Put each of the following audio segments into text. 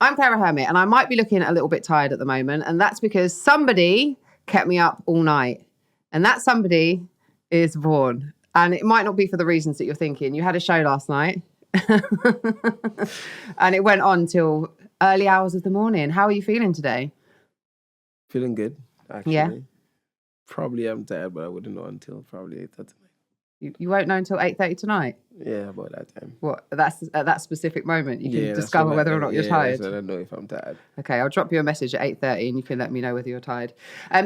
I'm Clara Hermit, and I might be looking a little bit tired at the moment, and that's because somebody kept me up all night. And that somebody is Vaughan. And it might not be for the reasons that you're thinking. You had a show last night, and it went on till early hours of the morning. How are you feeling today? Feeling good, actually. Yeah. Probably I'm tired, but I wouldn't know until probably 8:30 tonight. You won't know until 8:30 tonight? Yeah, about that time. What? That's at that specific moment you can discover whether or not you're tired? I don't know if I'm tired. Okay, I'll drop you a message at 8:30 and you can let me know whether you're tired.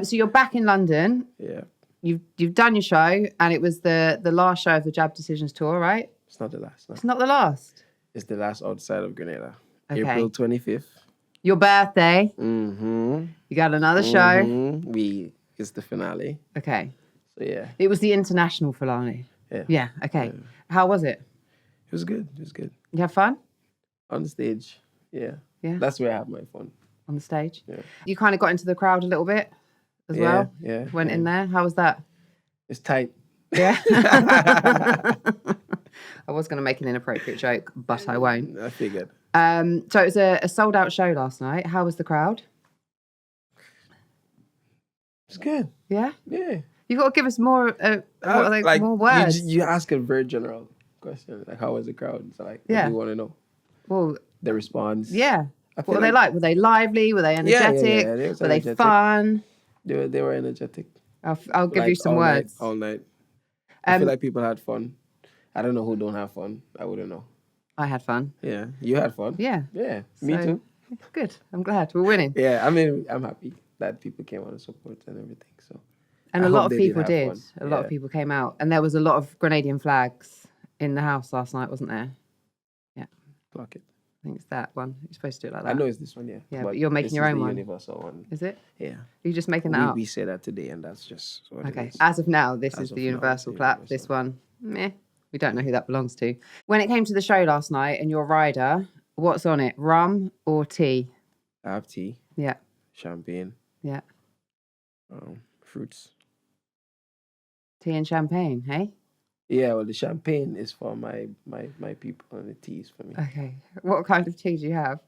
So you're back in London. Yeah. You've done your show, and it was the last show of the Jab Decisions tour, right? It's not the last. No. It's not the last. It's the last outside of Grenada. Okay. April 25th. Your birthday. Mm-hmm. You got another show. It's the finale. Okay. So yeah. It was the international finale. Yeah. Yeah. Okay. Yeah. How was it? It was good. It was good. You have fun? On the stage. Yeah. Yeah. That's where I have my fun. On the stage? Yeah. You kind of got into the crowd a little bit as well? Yeah. Went in there. How was that? It's tight. Yeah. I was going to make an inappropriate joke, but I won't. I figured. So it was a sold out show last night. How was the crowd? It's good. Yeah? Yeah. You've got to give us more, more words. You ask a very general question, like how was the crowd? So like, what do you want to know? Well, the response. Yeah. What were they like? Were they lively? Were they energetic? Yeah. Were they fun? They were energetic. I'll give you some words. All night. I feel like people had fun. I don't know who don't have fun. I wouldn't know. I had fun. Yeah. You had fun? Yeah. Yeah. Me too. Good. I'm glad. We're winning. Yeah. I mean, I'm happy that people came out and support and everything. So. And a lot of people did. A lot of people came out. And there was a lot of Grenadian flags in the house last night, wasn't there? Yeah. Clock it. I think it's that one. You're supposed to do it like that. I know it's this one, yeah. Yeah, but you're making your own one. Universal one. Is it? Yeah. You're just making that up? We say that today, and that's just what it is. As of now, this is the universal clap. This one, meh. We don't know who that belongs to. When it came to the show last night and your rider, what's on it? Rum or tea? I have tea. Yeah. Champagne. Yeah. Fruits. Tea and champagne, hey? Yeah, well, the champagne is for my people, and the tea is for me. Okay. What kind of tea do you have?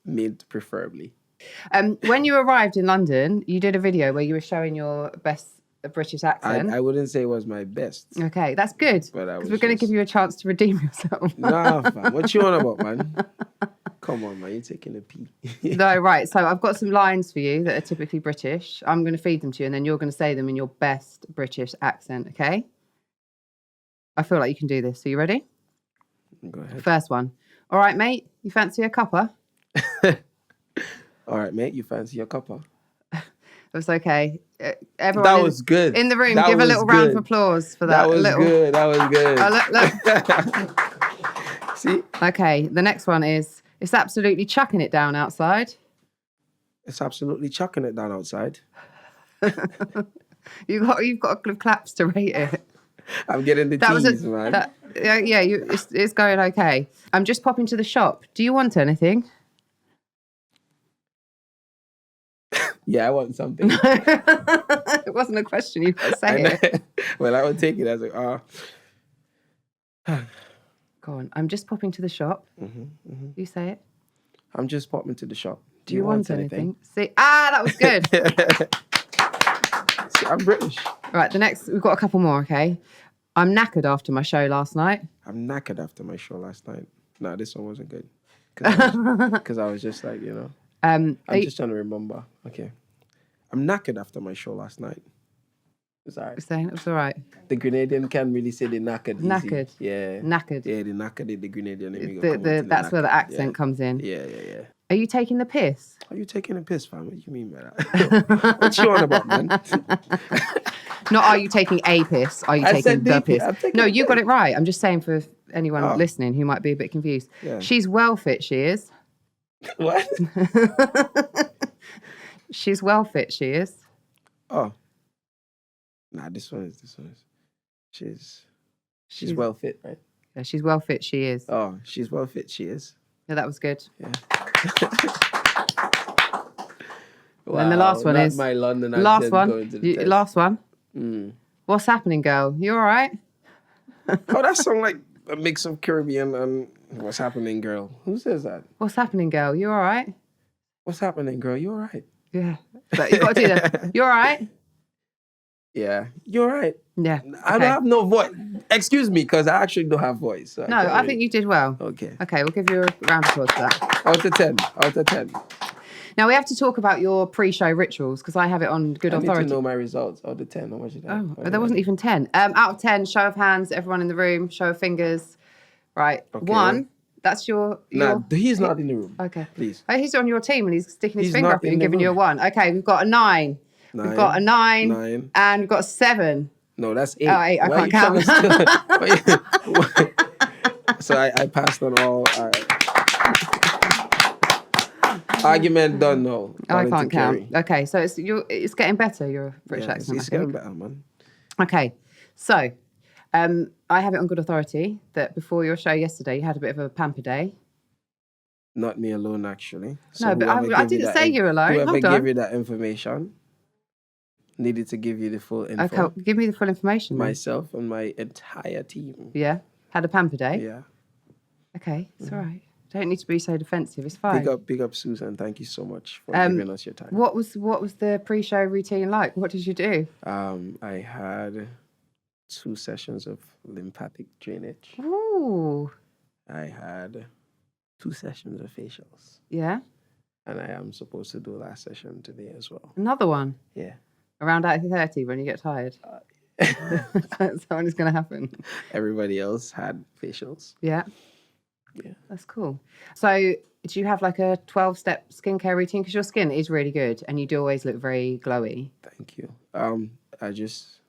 Mint, preferably. When you arrived in London, you did a video where you were showing your best British accent. I wouldn't say it was my best. Okay, that's good. Because we're going to give you a chance to redeem yourself. Nah, fam. What you on about, man? Come on, man. You're taking a pee. No, right. So I've got some lines for you that are typically British. I'm going to feed them to you, and then you're going to say them in your best British accent, okay? I feel like you can do this. Are you ready? Go ahead. First one. All right, mate. You fancy a cuppa? All right, mate. You fancy a cuppa? It's okay. Everyone that was good. In the room, give a little round of applause for that. That was good. That was good. Look. See? Okay, the next one is, it's absolutely chucking it down outside. It's absolutely chucking it down outside. You've got a couple of claps to rate it. I'm getting the tease, man. It's going okay. I'm just popping to the shop. Do you want anything? Yeah, I want something. It wasn't a question. You've got to say it. Well, I would take it as Go on. I'm just popping to the shop. You say it. I'm just popping to the shop. Do you want anything? See, that was good. See, I'm British. Right, we've got a couple more, okay? I'm knackered after my show last night. I'm knackered after my show last night. No, this one wasn't good. Because I was just like, I'm just trying to remember. Okay. I'm knackered after my show last night. It's all right. Saying it was all right. The Grenadian can't really say they knackered. Knackered. Easy. Yeah. Knackered. Yeah, they knackered the Grenadian. That's where the accent comes in. Yeah. Are you taking the piss? Are you taking the piss, fam? What do you mean by that? What you on about, man? Not are you taking a piss? Are you taking the piss? No, you got it right. I'm just saying for anyone listening who might be a bit confused. Yeah. She's well fit, she is. What? She's well fit, she is. Oh. Nah, this one is. She's well fit, right? Yeah, she's well fit, she is. Oh, she's well fit, she is. Yeah, that was good. Yeah. Wow, and the last one is my London last one. Last one. Mm. What's happening, girl? You all right? Oh, that song like a mix of Caribbean and What's happening, girl? Who says that? What's happening, girl? You all right? What's happening, girl? You all right? Yeah. But you got to do that. You all right? Yeah. You all right? Yeah. I don't have no voice. Excuse me, because I actually don't have voice. So no, I think you did well. Okay. Okay, we'll give you a round of applause for that. Out of 10. Out of 10. Now, we have to talk about your pre-show rituals because I have it on good authority. I need to know my results. Out of 10, how much did I have? Oh, there wasn't even 10. Out of 10, show of hands, everyone in the room, show of fingers. Right. Okay. 1, that's your... Nah, he's not in the room. Okay. Please. Oh, he's on your team and he's sticking his finger up and giving you a 1. Okay, we've got a 9. We've got a 9. And we've got a 7. No, that's 8. Oh, 8. I can't count. So I passed on all... Argument done, no. I can't count. Okay, so it's getting better, your British accent. It's getting better, man. Okay, so I have it on good authority that before your show yesterday, you had a bit of a pamper day. Not me alone, actually. So no, but I didn't say you're alone. Whoever gave you that information needed to give you the full info. Okay, give me the full information. Myself and my entire team. Yeah, had a pamper day? Yeah. Okay, it's all right. Don't need to be so defensive. It's fine. Big up, Susan. Thank you so much for giving us your time. What was the pre-show routine like? What did you do? I had 2 sessions of lymphatic drainage. Ooh. I had 2 sessions of facials. Yeah. And I am supposed to do a last session today as well. Another one? Yeah. Around 8:30 when you get tired. That's when it's going to happen. Everybody else had facials. Yeah. Yeah. That's cool. So do you have like a 12-step skincare routine? Because your skin is really good and you do always look very glowy. Thank you. I just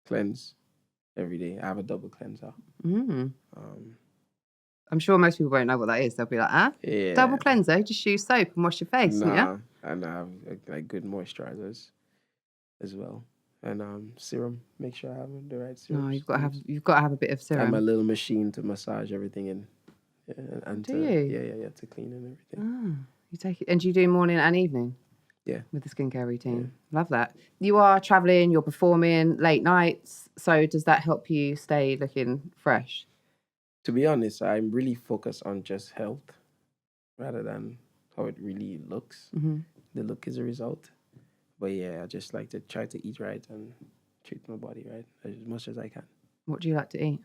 cleanse every day. I have a double cleanser. I'm sure most people won't know what that is. They'll be like, yeah. Double cleanser? Just use soap and wash your face, yeah? And I have like good moisturizers as well. And serum. Make sure I have the right serum. No, you've got to have a bit of serum. I'm a little machine to massage everything in. And do you? Yeah, to clean and everything. You take it, and do you do morning and evening? Yeah. With the skincare routine. Yeah. Love that. You are traveling, you're performing late nights. So does that help you stay looking fresh? To be honest, I'm really focused on just health rather than how it really looks. Mm-hmm. The look is a result. But yeah, I just like to try to eat right and treat my body right as much as I can. What do you like to eat?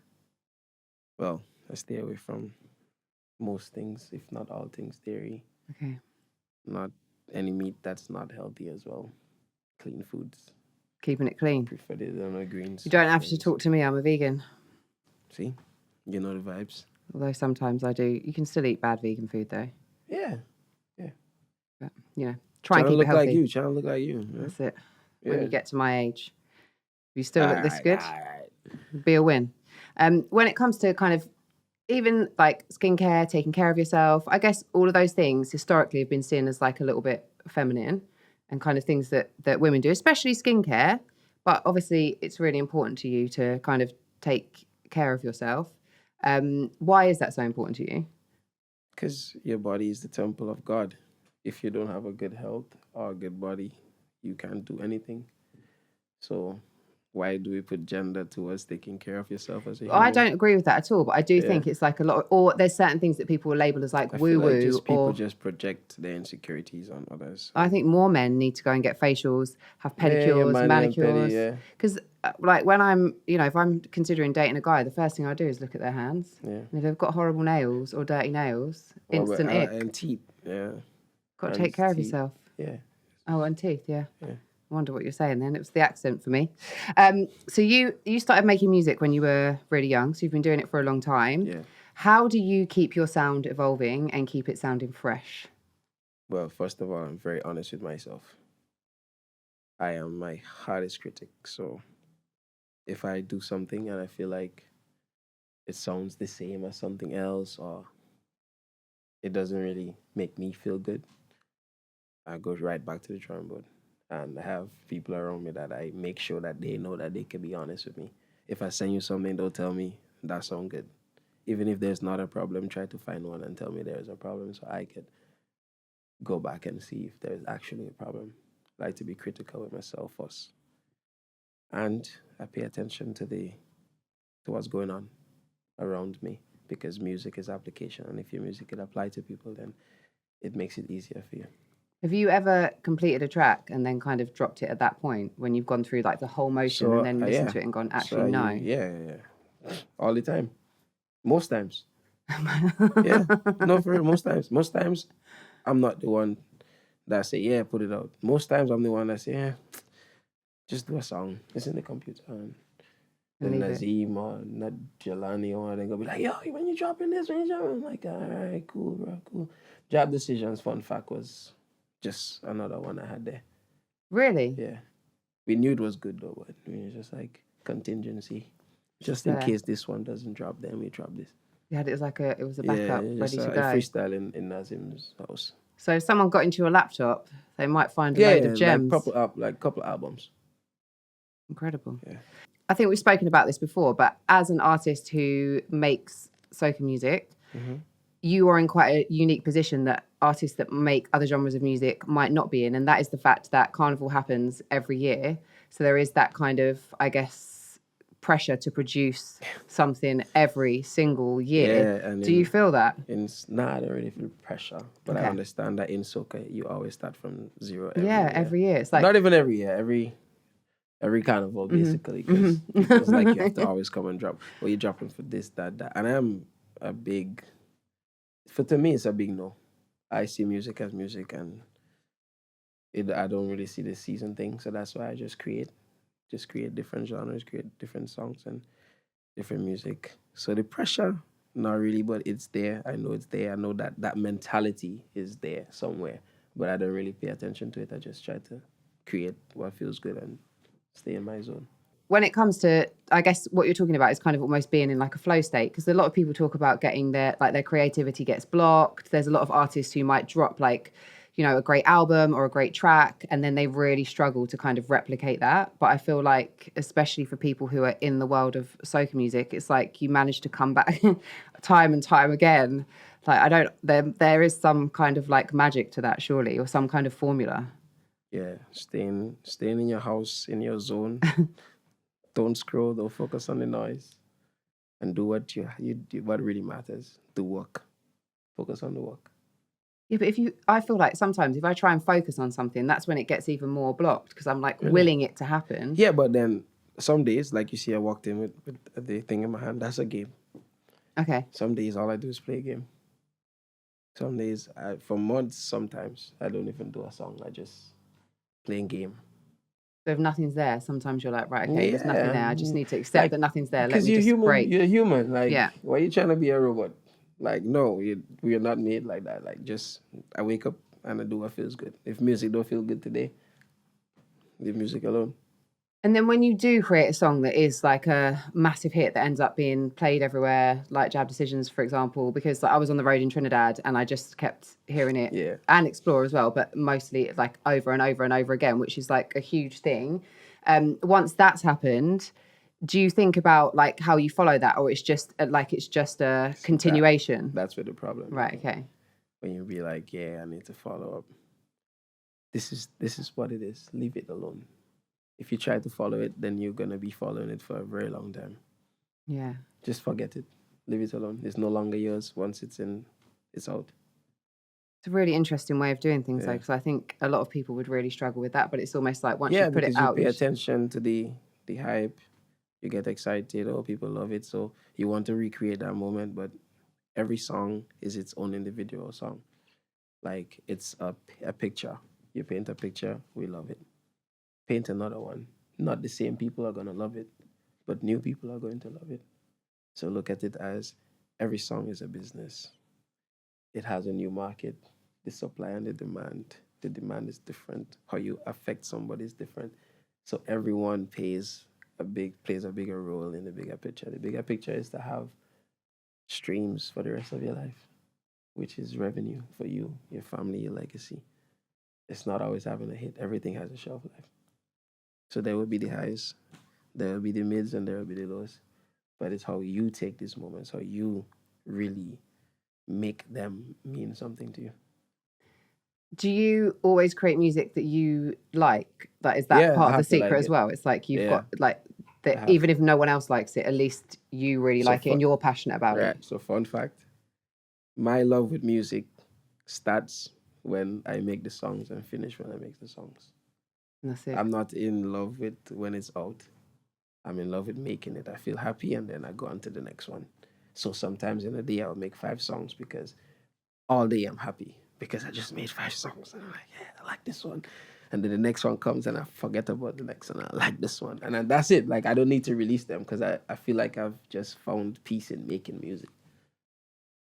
Well, I stay away from most things, if not all things, dairy. Okay. Not any meat that's not healthy as well. Clean foods. Keeping it clean. Prefer the greens. You don't have to talk to me. I'm a vegan. See? You know the vibes. Although sometimes I do. You can still eat bad vegan food though. Yeah. But, try and keep it healthy. Trying to look like you. Yeah? That's it. Yeah. When you get to my age. If you still look this good, be a win. When it comes to kind of even like skincare, taking care of yourself, I guess all of those things historically have been seen as like a little bit feminine and kind of things that women do, especially skincare. But obviously it's really important to you to kind of take care of yourself. Why is that so important to you? Because your body is the temple of God. If you don't have a good health or a good body, you can't do anything. So why do we put gender towards taking care of yourself as a human? I don't agree with that at all, but I do think it's like a lot, or there's certain things that people label as like woo-woo. Like people just project their insecurities on others. I think more men need to go and get facials, have pedicures, manicures. Because like when I'm, if I'm considering dating a guy, the first thing I do is look at their hands. Yeah. And if they've got horrible nails or dirty nails, instant ick. And teeth, yeah. Got to take care of yourself. Yeah. Oh, and teeth, yeah. I wonder what you're saying then. It was the accent for me. So you started making music when you were really young, so you've been doing it for a long time. Yeah. How do you keep your sound evolving and keep it sounding fresh? Well, first of all, I'm very honest with myself. I am my hardest critic. So if I do something and I feel like it sounds the same as something else or it doesn't really make me feel good, I go right back to the drawing board. And I have people around me that I make sure that they know that they can be honest with me. If I send you something, they'll tell me, that sounds good. Even if there's not a problem, try to find one and tell me there's a problem so I could go back and see if there's actually a problem. I like to be critical with myself first. And I pay attention to what's going on around me. because music is application, and if your music can apply to people, then it makes it easier for you. Have you ever completed a track and then kind of dropped it at that point when you've gone through like the whole motion and then listened to it and gone, actually, no? Yeah. All the time. Most times. Yeah. No, for real, most times. Most times, I'm not the one that say, yeah, put it out. Most times, I'm the one that say, yeah, just do a song. It's in the computer. And then Nazim or not Jelani or they're going to be like, yo, when you dropping this, when you dropping, I'm like, all right, cool, bro, cool. Job Decisions, fun fact, was just another one I had there. Really? Yeah. We knew it was good though, but we were just like contingency. Just in case this one doesn't drop, then we drop this. Yeah, it was like it was a backup ready to go. Freestyle in Nazim's house. So if someone got into your laptop, they might find a load of gems. Like a couple albums. Incredible. Yeah. I think we've spoken about this before, but as an artist who makes soca music, you are in quite a unique position that artists that make other genres of music might not be in, and that is the fact that Carnival happens every year. So there is that kind of, I guess, pressure to produce something every single year. Yeah, do you feel that? I don't really feel pressure, but I understand that in soca you always start from zero. Every year. It's like not even every year, every carnival basically, because it's like you have to always come and drop. Well, you're dropping for this, that, and I am a big. To me, it's a big no. I see music as music, and I don't really see the season thing. So that's why I just create different genres, create different songs and different music. So the pressure, not really, but it's there. I know it's there. I know that mentality is there somewhere, but I don't really pay attention to it. I just try to create what feels good and stay in my zone. When it comes to, I guess what you're talking about is kind of almost being in like a flow state, because a lot of people talk about getting their creativity gets blocked. There's a lot of artists who might drop like, you know, a great album or a great track, and then they really struggle to kind of replicate that. But I feel like, especially for people who are in the world of soca music, it's like you manage to come back time and time again. Like there is some kind of like magic to that, surely, or some kind of formula. Yeah, staying in your house, in your zone. Don't scroll, don't focus on the noise, and do what you do, what really matters. Do work. Focus on the work. Yeah, but I feel like sometimes if I try and focus on something, that's when it gets even more blocked, because I'm like willing it to happen. Yeah, but then some days, like you see, I walked in with the thing in my hand. That's a game. Okay. Some days, all I do is play a game. Some days, for months, sometimes, I don't even do a song. I just play a game. So if nothing's there, sometimes you're like, right, okay, there's nothing there. I just need to accept that nothing's there. Let me just break. You're human. Like, why are you trying to be a robot? Like, no, we are not made like that. Like, just, I wake up and I do what feels good. If music don't feel good today, leave music alone. And then when you do create a song that is like a massive hit that ends up being played everywhere, like Jab Decisions, for example, because I was on the road in Trinidad and I just kept hearing it, and Explore as well, but mostly like over and over and over again, which is like a huge thing. Once that's happened, do you think about like how you follow that, or it's just a continuation? That's where the problem is. Right, okay. When you be like, I need to follow up. This is what it is. Leave it alone. If you try to follow it, then you're going to be following it for a very long time. Yeah. Just forget it. Leave it alone. It's no longer yours. Once it's in, it's out. It's a really interesting way of doing things, though, because I think a lot of people would really struggle with that, but it's almost like once you put it out... you pay attention to the hype, you get excited, or people love it, so you want to recreate that moment, but every song is its own individual song. Like, it's a picture. You paint a picture, we love it. Paint another one. Not the same people are going to love it, but new people are going to love it. So look at it as every song is a business. It has a new market. The supply and the demand. The demand is different. How you affect somebody is different. So everyone plays a bigger role in the bigger picture. The bigger picture is to have streams for the rest of your life, which is revenue for you, your family, your legacy. It's not always having a hit. Everything has a shelf life. So there will be the highs, there will be the mids, and there will be the lows. But it's how you take these moments, how you really make them mean something to you. Do you always create music that you like? Is that part of the secret as well? It's like you've got like that even if no one else likes it, at least you really like it and you're passionate about it. So fun fact, my love with music starts when I make the songs and finish when I make the songs. That's it. I'm not in love with when it's out. I'm in love with making it. I feel happy and then I go on to the next one. So sometimes in a day I'll make 5 songs because all day I'm happy because I just made 5 songs and I'm like, yeah, I like this one. And then the next one comes and I forget about the next one. I like this one. And then that's it. Like, I don't need to release them because I feel like I've just found peace in making music.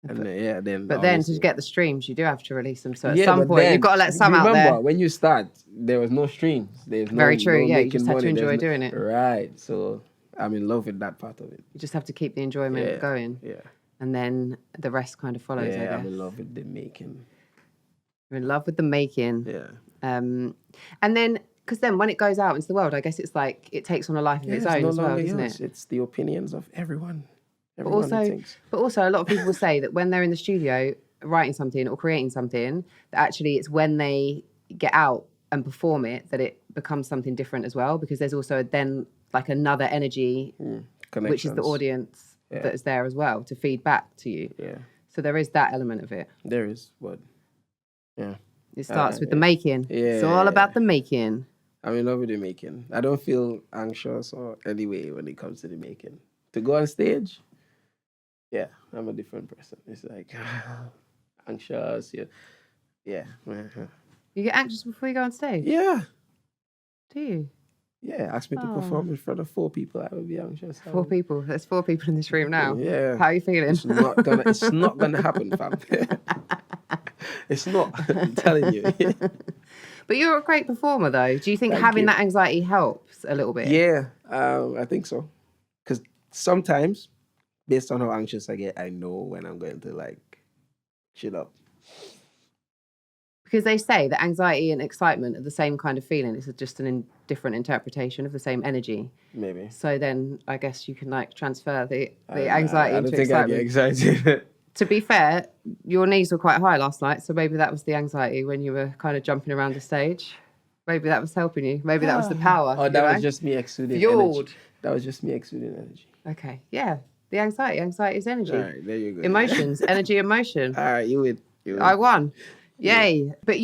And then to get the streams, you do have to release them. So at some point, you've got to let some out there. Remember, when you start, there was no streams. There's Very true. No You just have to enjoy doing it. Right. So I'm in love with that part of it. You just have to keep the enjoyment going. Yeah. And then the rest kind of follows. Yeah, I'm in love with the making. You're in love with the making. Yeah. And then, because then when it goes out into the world, I guess it's like it takes on a life of its own as well, isn't it? It's the opinions of everyone. But also, a lot of people will say that when they're in the studio writing something or creating something, that actually it's when they get out and perform it that it becomes something different as well, because there's also then like another energy, which is the audience that is there as well to feed back to you. Yeah. So there is that element of it. There is, but yeah. It starts with the making. Yeah. It's all about the making. I'm in love with the making. I don't feel anxious or anyway when it comes to the making. To go on stage, yeah, I'm a different person. It's like anxious. Yeah. You get anxious before you go on stage? Yeah. Do you? Yeah, ask me to perform in front of 4 people. I would be anxious. 4 people. There's 4 people in this room now. Yeah. How are you feeling? It's not gonna happen, fam. It's not. I'm telling you. But you're a great performer, though. Do you think having that anxiety helps a little bit? Yeah, I think so. Because sometimes, based on how anxious I get, I know when I'm going to like chill up. Because they say that anxiety and excitement are the same kind of feeling. It's just a different interpretation of the same energy. Maybe. So then I guess you can like transfer the anxiety into excitement. I get excited. To be fair, your knees were quite high last night, so maybe that was the anxiety when you were kind of jumping around the stage. Maybe that was helping you. Maybe that was the power. Oh, that was just me exuding energy. That was just me exuding energy. Okay, yeah. The anxiety. Anxiety is energy. All right, there you go. Emotions. Energy, emotion. All right, you win. I won. Yay. Yeah. But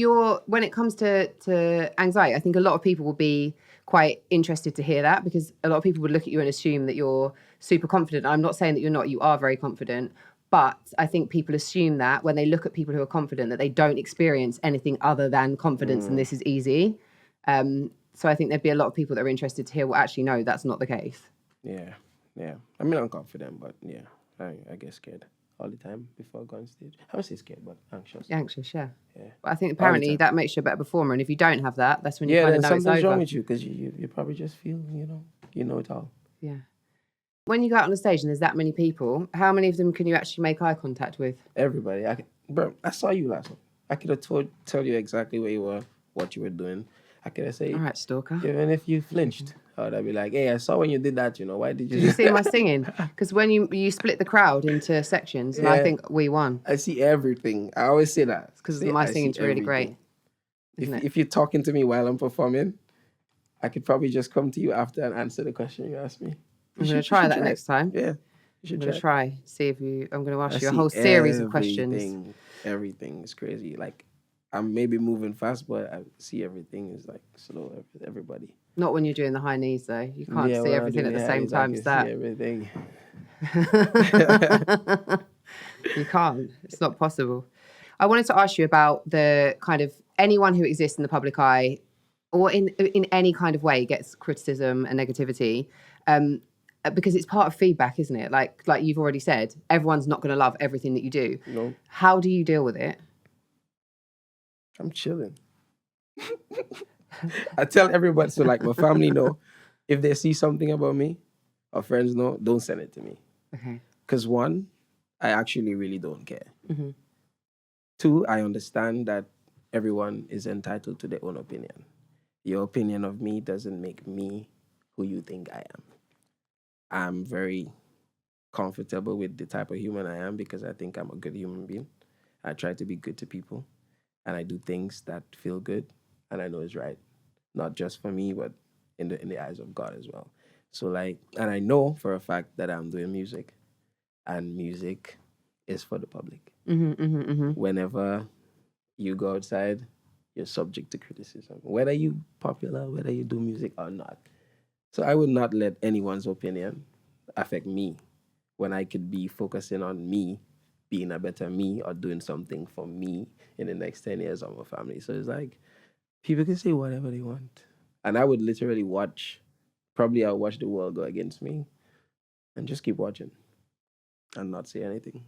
when it comes to anxiety, I think a lot of people will be quite interested to hear that, because a lot of people would look at you and assume that you're super confident. I'm not saying that you're not. You are very confident. But I think people assume that when they look at people who are confident, that they don't experience anything other than confidence and this is easy. So I think there'd be a lot of people that are interested to hear, well, actually, no, that's not the case. Yeah. I mean, I'm confident, but yeah, I get scared all the time before I go on stage. I would say scared, but anxious. Anxious, yeah. But I think apparently that makes you a better performer. And if you don't have that, that's when you kind of know it's over. Something's wrong with you, because you probably just feel, you know it all. Yeah. When you go out on the stage and there's that many people, how many of them can you actually make eye contact with? Everybody. I saw you last night. I could have tell you exactly where you were, what you were doing. I could have said, all right, stalker. Even if you flinched, I'd be like, hey, I saw when you did that, why did you... Did you see my singing? Because when you split the crowd into sections, and I think we won. I see everything. I always say that. Because my singing's really great. If you're talking to me while I'm performing, I could probably just come to you after and answer the question you asked me. I'm going to try that next time. Yeah. I'm going to try. See if I'm going to ask you a whole series of questions. Everything is crazy. Like, I'm maybe moving fast, but I see everything is like slow. Everybody. Not when you're doing the high knees, though. You can't see everything at the same time as that. See everything. You can't. It's not possible. I wanted to ask you about the kind of anyone who exists in the public eye, or in any kind of way gets criticism and negativity. Because it's part of feedback, isn't it? Like you've already said, everyone's not going to love everything that you do. No. How do you deal with it? I'm chilling. I tell everybody, so like my family know, if they see something about me, or friends know, don't send it to me. Okay. Because 1, I actually really don't care. Mm-hmm. 2, I understand that everyone is entitled to their own opinion. Your opinion of me doesn't make me who you think I am. I'm very comfortable with the type of human I am because I think I'm a good human being. I try to be good to people, and I do things that feel good and I know is right, not just for me, but in the eyes of God as well. So like, and I know for a fact that I'm doing music, and music is for the public. Whenever you go outside, you're subject to criticism, whether you popular, whether you do music or not. So I would not let anyone's opinion affect me when I could be focusing on me being a better me or doing something for me in the next 10 years of my family. So it's like people can say whatever they want. And I would literally I'll watch the world go against me and just keep watching and not say anything.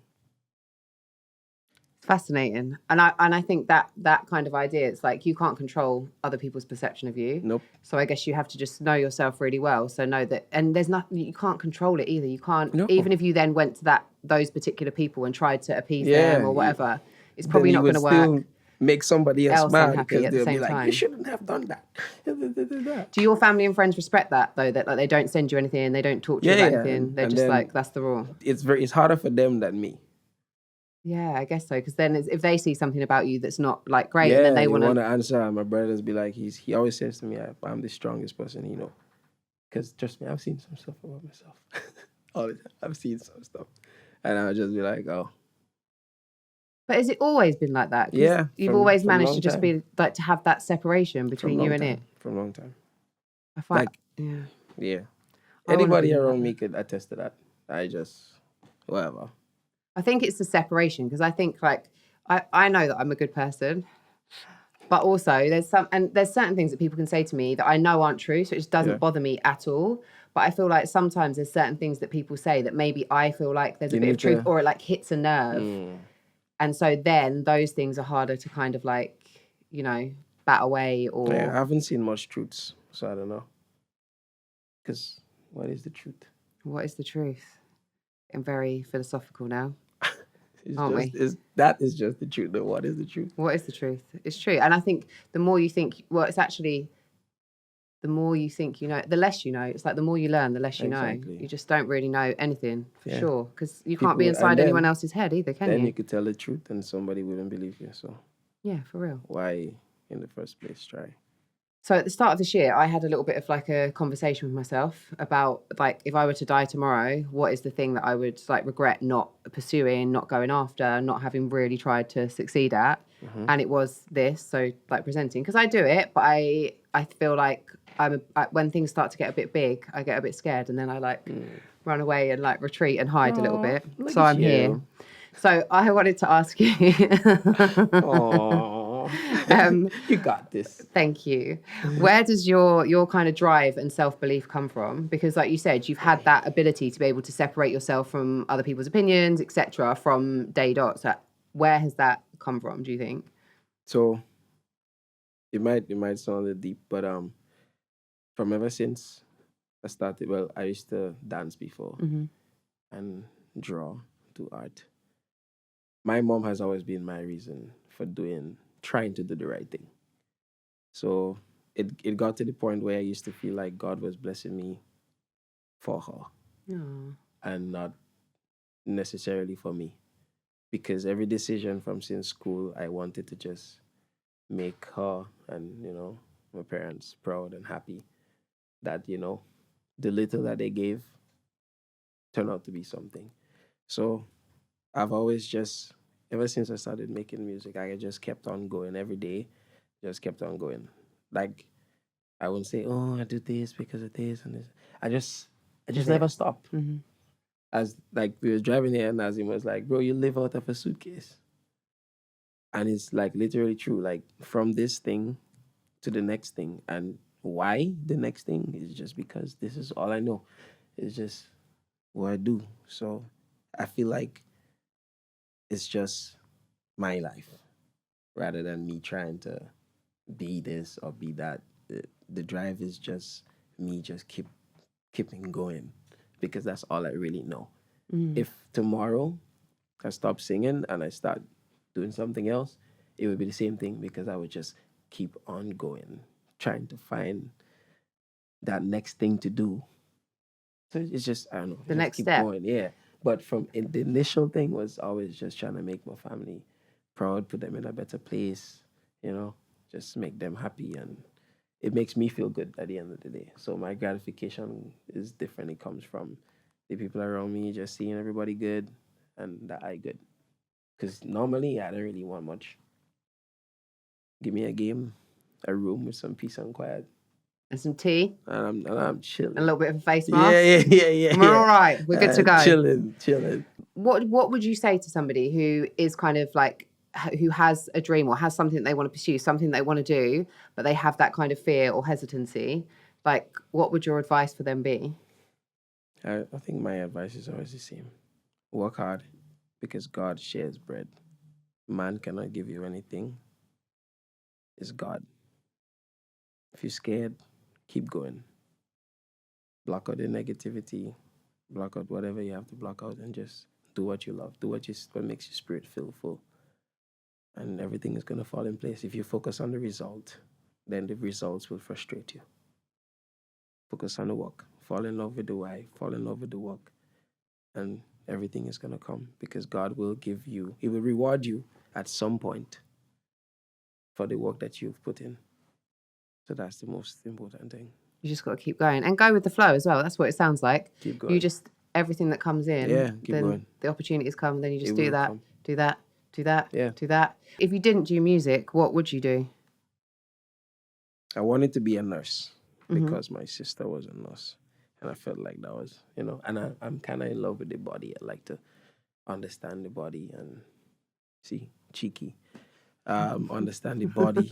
Fascinating. And I think that kind of idea, it's like you can't control other people's perception of you. Nope. So I guess you have to just know yourself really well. So know that, and there's nothing, you can't control it either. You can't, even if you then went to those particular people and tried to appease them or whatever, it's probably not going to work. Make somebody else mad unhappy at the same time. You shouldn't have done that. Do your family and friends respect that though? That like they don't send you anything, they don't talk to you about anything. They're just like, that's the rule. It's harder for them than me. Yeah, I guess so. Because then if they see something about you that's not like great, and then they want to answer. My brothers be like, he always says to me, I'm the strongest person he know. Because trust me, I've seen some stuff about myself. All the time, I've seen some stuff, and I'll just be like, oh. But has it always been like that? Yeah, you've always managed to just be like to have that separation between you and it for a long time. I find, yeah. Anybody around me could attest to that. I just whatever. I think it's the separation because I think like I know that I'm a good person, but also there's certain things that people can say to me that I know aren't true, so it just doesn't bother me at all. But I feel like sometimes there's certain things that people say that maybe I feel like there's a bit of truth or it like hits a nerve. And so then those things are harder to kind of like, bat away or... Yeah, I haven't seen much truths, so I don't know. Because what is the truth? What is the truth? I'm very philosophical now. That is just the truth. Though. What is the truth? What is the truth? It's true. And I think the more you think... Well, it's actually... The more you think you know, the less you know. It's like the more you learn, the less you know. You just don't really know anything for sure. Because you can't be inside anyone else's head either, can you? Then you could tell the truth and somebody wouldn't believe you. So yeah, for real. Why in the first place try? So at the start of this year, I had a little bit of like a conversation with myself about like if I were to die tomorrow, what is the thing that I would like regret not pursuing, not going after, not having really tried to succeed at? And it was this, so like presenting, because I do it, but I feel like when things start to get a bit big, I get a bit scared and then I like run away and like retreat and hide a little bit. So I'm here. So I wanted to ask you. You got this. Thank you. Where does your kind of drive and self-belief come from? Because like you said, you've had that ability to be able to separate yourself from other people's opinions, etc. from day dot. So where has that come from, do you think? So it might sound a little deep, but from ever since I started, I used to dance before and draw, do art. My mom has always been my reason for trying to do the right thing. So it got to the point where I used to feel like God was blessing me for her and not necessarily for me. Because every decision from since school, I wanted to just make her and, my parents proud and happy that, the little that they gave turned out to be something. So I've always just, ever since I started making music, I just kept on going every day, just kept on going. Like, I wouldn't say, I do this because of this and this. I just never stop. As like we were driving here and Nazim was like, bro, you live out of a suitcase. And it's like literally true. Like from this thing to the next thing. And why the next thing is just because this is all I know. It's just what I do. So I feel like it's just my life rather than me trying to be this or be that. The drive is just me just keeping going because that's all I really know. If tomorrow I stop singing and I start doing something else, it would be the same thing because I would just keep on going, trying to find that next thing to do. So it's just, I don't know. The next step. Going, yeah. But the initial thing was always just trying to make my family proud, put them in a better place, just make them happy and it makes me feel good at the end of the day. So my gratification is different. It comes from the people around me, just seeing everybody good and that I good. Because normally I don't really want much. Give me a game, a room with some peace and quiet. And some tea. And I'm chilling. A little bit of a face mask. Yeah. We're all right. We're good to go. Chilling. What would you say to somebody who is kind of like, who has a dream or has something they want to pursue, something they want to do, but they have that kind of fear or hesitancy? Like, what would your advice for them be? I think my advice is always the same. Work hard because God shares bread. Man cannot give you anything. It's God. If you're scared, keep going. Block out the negativity. Block out whatever you have to block out and just do what you love. Do what makes your spirit feel full. And everything is going to fall in place. If you focus on the result, then the results will frustrate you. Focus on the work. Fall in love with the why. Fall in love with the work. And everything is going to come because God will give you, He will reward you at some point for the work that you've put in. So that's the most important thing. You just got to keep going and go with the flow as well. That's what it sounds like. Keep going. You just, everything that comes in, keep then going. The opportunities come, then you just It do will that, come. do that, do that, Yeah. do that. If you didn't do music, what would you do? I wanted to be a nurse because my sister was a nurse. And I felt like that was, and I'm kind of in love with the body. I like to understand the body and cheeky. Understand the body.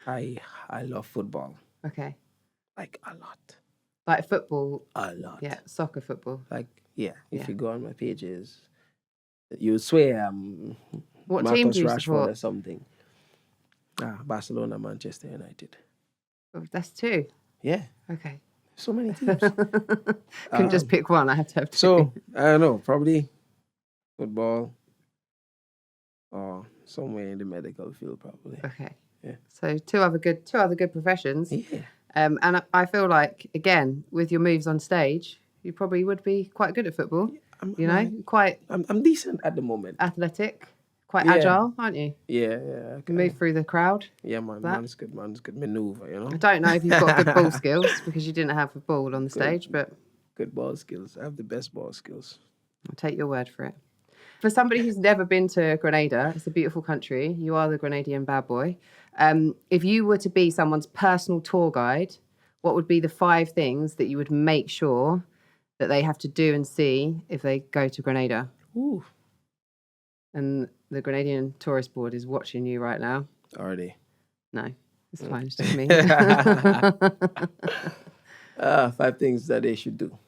I love football. Okay. Like a lot. Like football? A lot. Yeah, soccer football. Like, if you go on my pages, you swear I'm what Marcus team do you Rashford support? or something. Barcelona, Manchester United. Oh, that's two. Yeah. Okay. So many teams. Couldn't just pick one. I have to have two. So, I don't know, probably football or somewhere in the medical field, probably. Okay. Yeah. So two other good professions. Yeah. And I feel like, again, with your moves on stage, you probably would be quite good at football. Quite I'm decent at the moment. athletic, quite agile, aren't you? Yeah. Okay. You move through the crowd. Yeah, man's good maneuver, I don't know if you've got good ball skills because you didn't have a ball on the stage, but... Good ball skills. I have the best ball skills. I'll take your word for it. For somebody who's never been to Grenada, it's a beautiful country. You are the Grenadian bad boy. If you were to be someone's personal tour guide, what would be the 5 things that you would make sure that they have to do and see if they go to Grenada? Ooh. And the Grenadian Tourist Board is watching you right now. Are they? No, it's fine. It's just me. 5 things that they should do.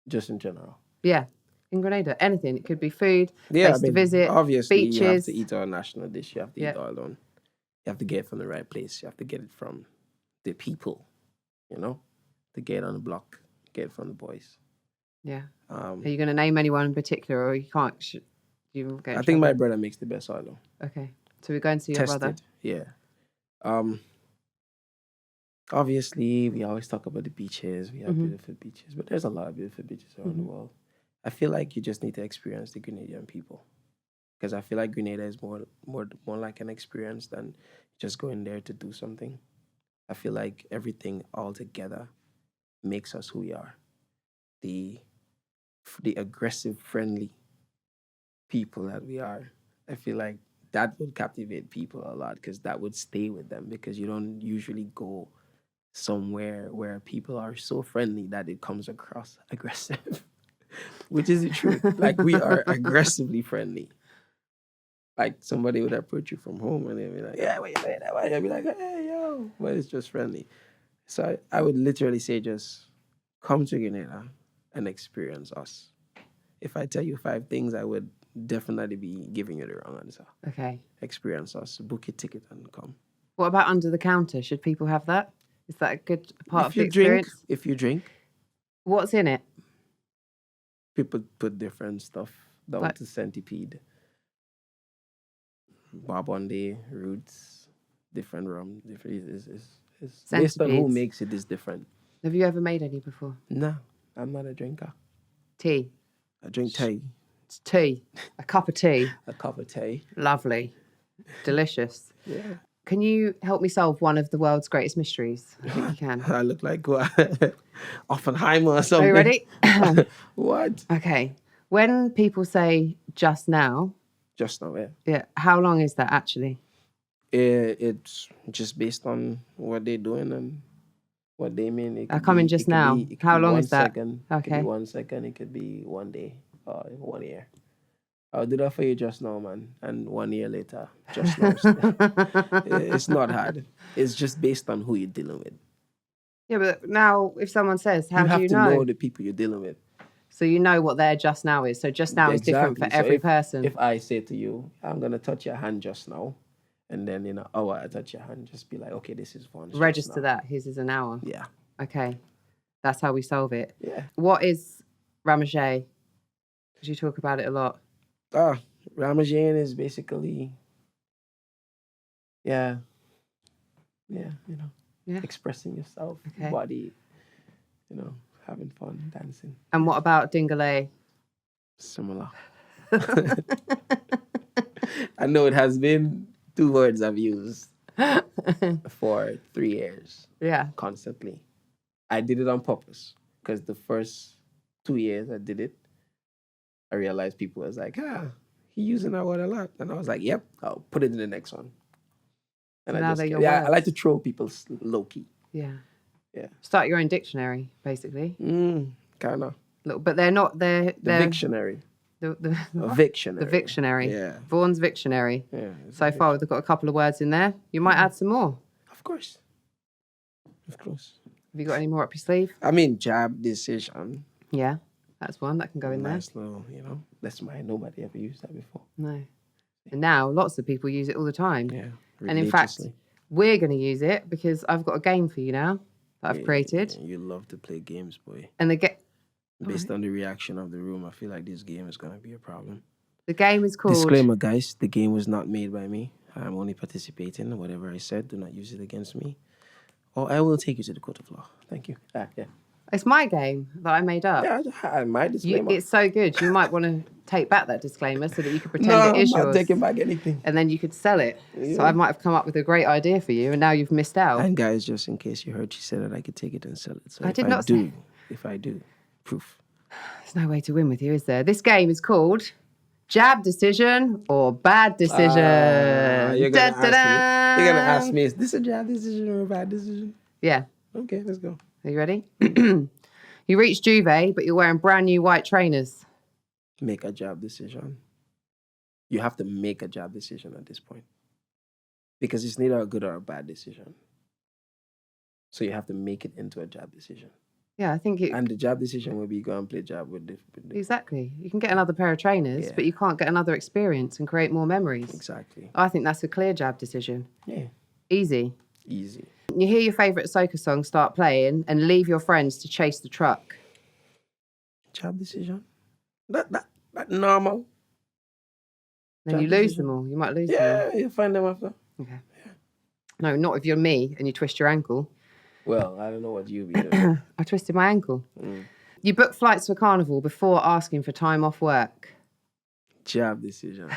Just in general. Yeah. In Grenada, anything. It could be food, place to visit, obviously beaches. You have to eat our national dish. You have to eat all alone. You have to get it from the right place. You have to get it from the people, to get it on the block, get it from the boys. Yeah. Are you going to name anyone in particular, or you can't? I think my brother makes the best oil. Okay. So we're going to see your brother? Yeah. Obviously, we always talk about the beaches. We have beautiful beaches, but there's a lot of beautiful beaches around the world. I feel like you just need to experience the Grenadian people, because I feel like Grenada is more like an experience than just going there to do something. I feel like everything all together makes us who we are. The aggressive, friendly people that we are. I feel like that would captivate people a lot because that would stay with them, because you don't usually go somewhere where people are so friendly that it comes across aggressive. Which is the truth. Like, we are aggressively friendly. Like, somebody would approach you from home and they'd be like, yeah, wait, I'd be like, hey, yo. But it's just friendly. So I would literally say just come to Grenada and experience us. If I tell you 5 things, I would definitely be giving you the wrong answer. Okay. Experience us. Book a ticket and come. What about under the counter? Should people have that? Is that a good part of the experience? If you drink. What's in it? People put different stuff down to centipede. Barbonde, roots, different rum. Is based on who makes it is different. Have you ever made any before? No, I'm not a drinker. Tea? I drink tea. It's tea. A cup of tea. A cup of tea. Lovely. Delicious. Yeah. Can you help me solve one of the world's greatest mysteries? I think you can. I look like Oppenheimer or something. Are you ready? What? Okay. When people say just now. Just now, yeah. Yeah. How long is that actually? It's just based on what they're doing and what they mean. I come in just now. How long is that? Second, okay. It could be 1 second. It could be 1 day or 1 year. I'll do that for you just now, man. And 1 year later, just now. It's not hard. It's just based on who you're dealing with. Yeah, but now if someone says, how do you know? You have to know the people you're dealing with. So you know what their just now is. So just now is different for every person. If I say to you, I'm going to touch your hand just now, and then in an hour I touch your hand, just be like, okay, this is Vaughn's. Register that. His is an hour. Yeah. Okay. That's how we solve it. Yeah. What is Ramajay? Because you talk about it a lot. Ramajay is basically, expressing yourself, body, having fun, dancing. And what about Dingale? Similar. I know it has been 2 words I've used for 3 years. Yeah. Constantly. I did it on purpose because the first 2 years I did it, I realized people was like, he using that word a lot. And I was like, yep, I'll put it in the next one. And I like to troll people low key. Yeah. Yeah. Start your own dictionary, basically. Kind of. But they're not, they're the Victionary. The Victionary. The Victionary. Yeah. Vaughn's Victionary. Yeah. So far, we've got a couple of words in there. You might add some more. Of course. Of course. Have you got any more up your sleeve? I mean, jab decision. Yeah. That's one that can go in there. Nice little, that's why nobody ever used that before. No. And now lots of people use it all the time. Yeah. And in fact, we're going to use it because I've got a game for you now that I've created. You love to play games, boy. And based on the reaction of the room, I feel like this game is going to be a problem. The game is called... Disclaimer, guys. The game was not made by me. I'm only participating. Whatever I said, do not use it against me. Or I will take you to the court of law. Thank you. Yeah. It's my game that I made up. Yeah, my disclaimer. It's so good. You might want to take back that disclaimer so that you could pretend it is yours. I'm not taking back anything. And then you could sell it. Yeah. So I might have come up with a great idea for you, and now you've missed out. And guys, just in case you heard, she said that I could take it and sell it. So if I do, proof. There's no way to win with you, is there? This game is called Jab Decision or Bad Decision. You're going to ask me, is this a jab decision or a bad decision? Yeah. Okay, let's go. Are you ready? You reach Juve, but you're wearing brand new white trainers. Make a jab decision. You have to make a jab decision at this point. Because it's neither a good or a bad decision. So you have to make it into a jab decision. Yeah, I think And the jab decision will be go and play jab with the... Exactly. You can get another pair of trainers, but you can't get another experience and create more memories. Exactly. I think that's a clear jab decision. Yeah. Easy. You hear your favourite Soca song start playing and leave your friends to chase the truck. Jab decision? That normal. Then jab you lose decision. Them all. You might lose them all. Yeah, you find them after. Okay. Yeah. No, not if you're me and you twist your ankle. Well, I don't know what you be doing. I twisted my ankle. You book flights for carnival before asking for time off work. Jab decision.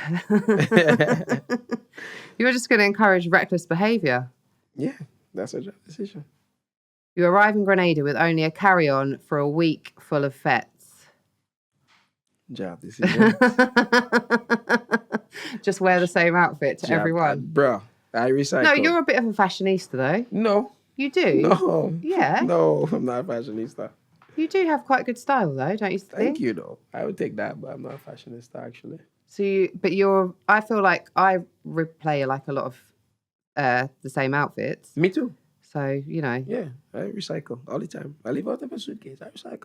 You're just going to encourage reckless behaviour. Yeah, that's a jab decision. You arrive in Grenada with only a carry-on for a week full of fetes. Jab decision. Just wear the same outfit to everyone. Bro, I recycle. No, you're a bit of a fashionista, though. No. You do? No. Yeah. No, I'm not a fashionista. You do have quite good style, though, don't you think? Thank you, though. I would take that, but I'm not a fashionista, actually. So I feel like I replay like a lot of the same outfits. Me too. So, Yeah, I recycle all the time. I leave out of a suitcase. I recycle.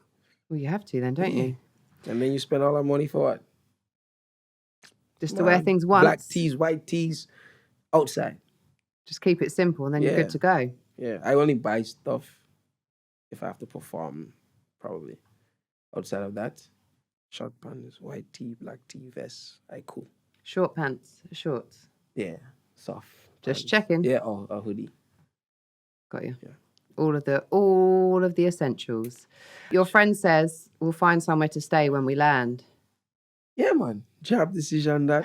Well, you have to then, don't you? And then you spend all that money for what? Just to wear things once. Black tees, white tees, outside. Just keep it simple and then you're good to go. Yeah, I only buy stuff if I have to perform, probably. Outside of that, short pants, white tee, black tee, vest, cool. Short pants, shorts. Yeah, soft. Just checking. Yeah, or a hoodie. Got you. Yeah. All of the essentials. Your friend says we'll find somewhere to stay when we land. Yeah, man. Job decision that.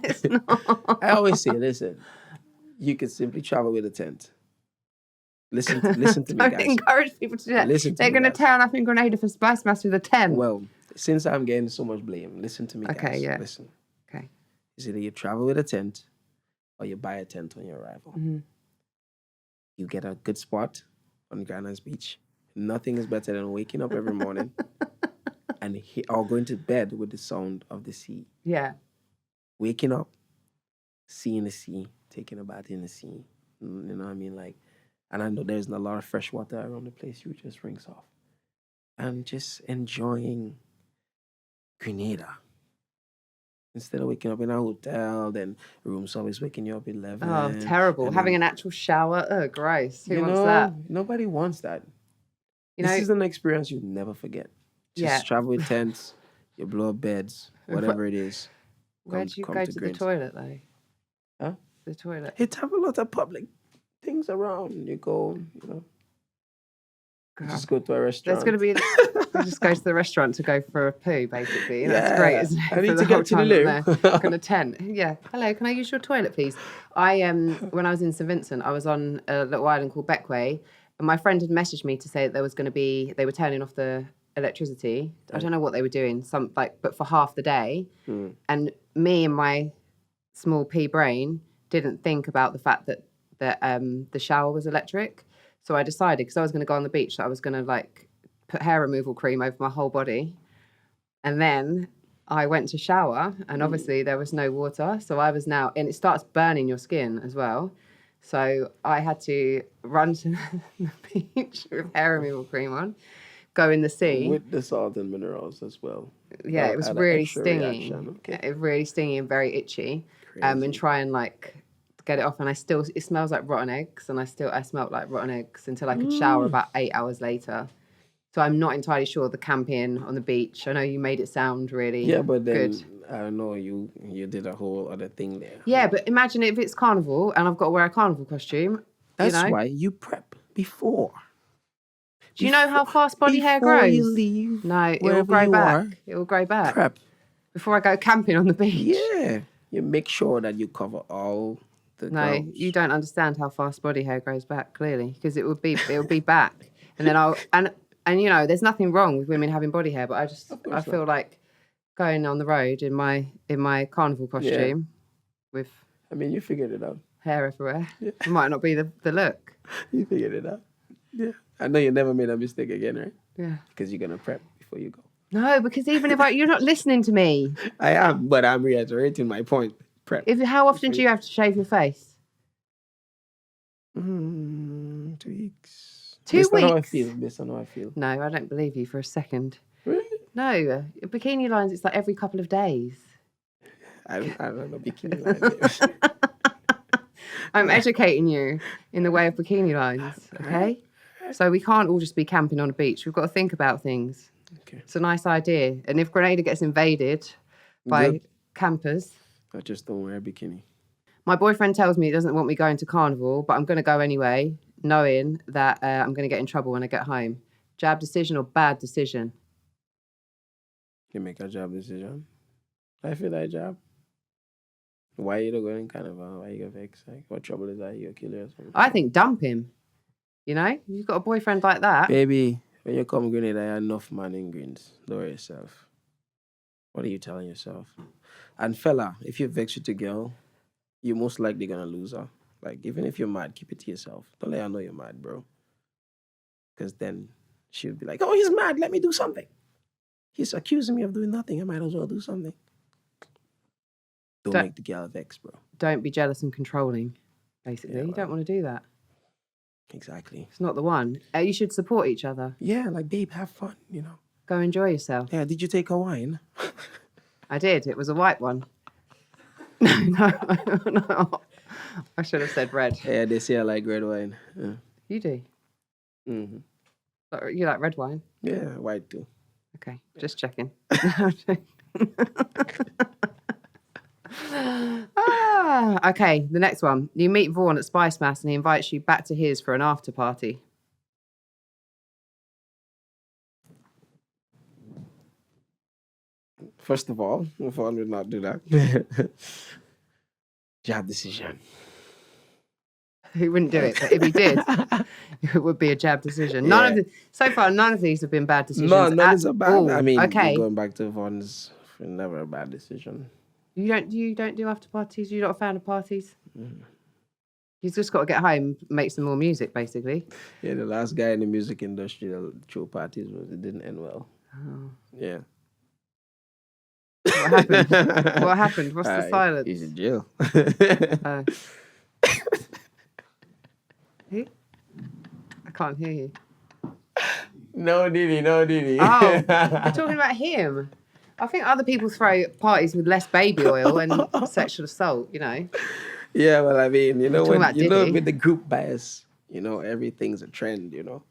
It's not. I always say, listen, You could simply travel with a tent. Listen to me, Don't guys. encourage people to do that. They're going to turn up in Grenada for Spicemas with a tent. Well, since I'm getting so much blame, listen to me, guys. Okay, yeah. Listen. Okay. It's either you travel with a tent or you buy a tent on your arrival. Mm-hmm. You get a good spot on Grenada's beach. Nothing is better than waking up every morning or going to bed with the sound of the sea. Yeah. Waking up, seeing the sea, taking a bath in the sea. You know what I mean? Like, and I know there's a lot of fresh water around the place. You just rinse off. And just enjoying Grenada. Instead of waking up in a hotel, then room service waking you up at 11. Oh, terrible. Having an actual shower. Oh, gross. Who wants that? Nobody wants that. This is an experience you never forget. Just travel with tents, you blow up beds, whatever it is. Where do you go to the toilet, though? Huh? The toilet. It have a lot of public things around. You go, you just go to a restaurant. There's going to be... You just go to the restaurant to go for a poo, basically. That's great, isn't it? I need to get to the loo. Like in a tent. Yeah. Hello, can I use your toilet, please? When I was in St Vincent, I was on a little island called Beckway, and my friend had messaged me to say that they were turning off the electricity. I don't know what they were doing, but for half the day. And me and my small pea brain didn't think about the fact that the shower was electric. So I decided, because I was going to go on the beach, that I was going to put hair removal cream over my whole body. And then I went to shower, and obviously there was no water. So I was and it starts burning your skin as well. So I had to run to the beach with hair removal cream on, go in the sea. With the salt and minerals as well. Yeah, it was really stinging. Okay. It was really stinging and very itchy. And try and get it off, and it smells like rotten eggs, and I smelled like rotten eggs until I could shower about 8 hours later. So I'm not entirely sure the camping on the beach. I know you made it sound really but then, good. I don't know, you did a whole other thing there. Yeah, but imagine if it's carnival and I've got to wear a carnival costume. That's why you prep before. Do you know how fast body hair grows? Before you leave, no, it will grow back. It will grow back. Prep. Before I go camping on the beach. Yeah. You make sure that you cover all the grounds. You don't understand how fast body hair grows back, clearly, because it will be back. And then and there's nothing wrong with women having body hair, but I feel like going on the road in my carnival costume with you figured it out. Hair everywhere. Yeah. It might not be the look. You figured it out. Yeah. I know you never made a mistake again, right? Yeah. Because you're gonna prep before you go. No, because even if you're not listening to me. I am, but I'm reiterating my point. Prep. How often do you have to shave your face? 2 weeks. 2 weeks? Based on how I feel. No, I don't believe you for a second. Really? No. Bikini lines, it's like every couple of days. I don't know bikini lines. I'm educating you in the way of bikini lines, okay? So we can't all just be camping on a beach. We've got to think about things. Okay. It's a nice idea. And if Grenada gets invaded by campers... I just don't wear a bikini. My boyfriend tells me he doesn't want me going to carnival, but I'm going to go anyway, knowing that I'm going to get in trouble when I get home. Jab decision or bad decision? You make a jab decision. I feel like jab. Why are you not going in carnival? Why you get vexed? What trouble is that? You're a killer or something? I think dump him. You've got a boyfriend like that. Baby, when you come Grenada, there are enough man in greens. Lower yourself. What are you telling yourself? And fella, if you vex with a girl, you're most likely gonna lose her. Even if you're mad, keep it to yourself. Don't let her know you're mad, bro. Because then she'll be like, oh, he's mad. Let me do something. He's accusing me of doing nothing. I might as well do something. Don't make the girl vex, bro. Don't be jealous and controlling, basically. You don't want to do that. Exactly. It's not the one. You should support each other. Yeah, babe, have fun, Go enjoy yourself. Yeah, did you take a wine? I did. It was a white one. No. I should have said red. Yeah, they say I like red wine. Yeah. You do? Mm-hmm. You like red wine? Yeah, white too. Okay, just checking. Okay, the next one. You meet Vaughan at Spicemas and he invites you back to his for an after party. First of all, Vaughan would not do that. Job decision. He wouldn't do it, but if he did, it would be a jab decision. So far, none of these have been bad decisions. No, none is a bad. All. I mean, okay. going back to Vaughn's, never a bad decision. You don't do after parties? You're not a fan of parties? He's just got to get home, make some more music, basically. Yeah, the last guy in the music industry that threw parties, it didn't end well. Oh. Yeah. What happened? What happened? What's the silence? He's in jail. Who? I can't hear you. No, Diddy. Oh, you're talking about him. I think other people throw parties with less baby oil and sexual assault, you know. Yeah, well, I mean, with the group bias, everything's a trend, Well,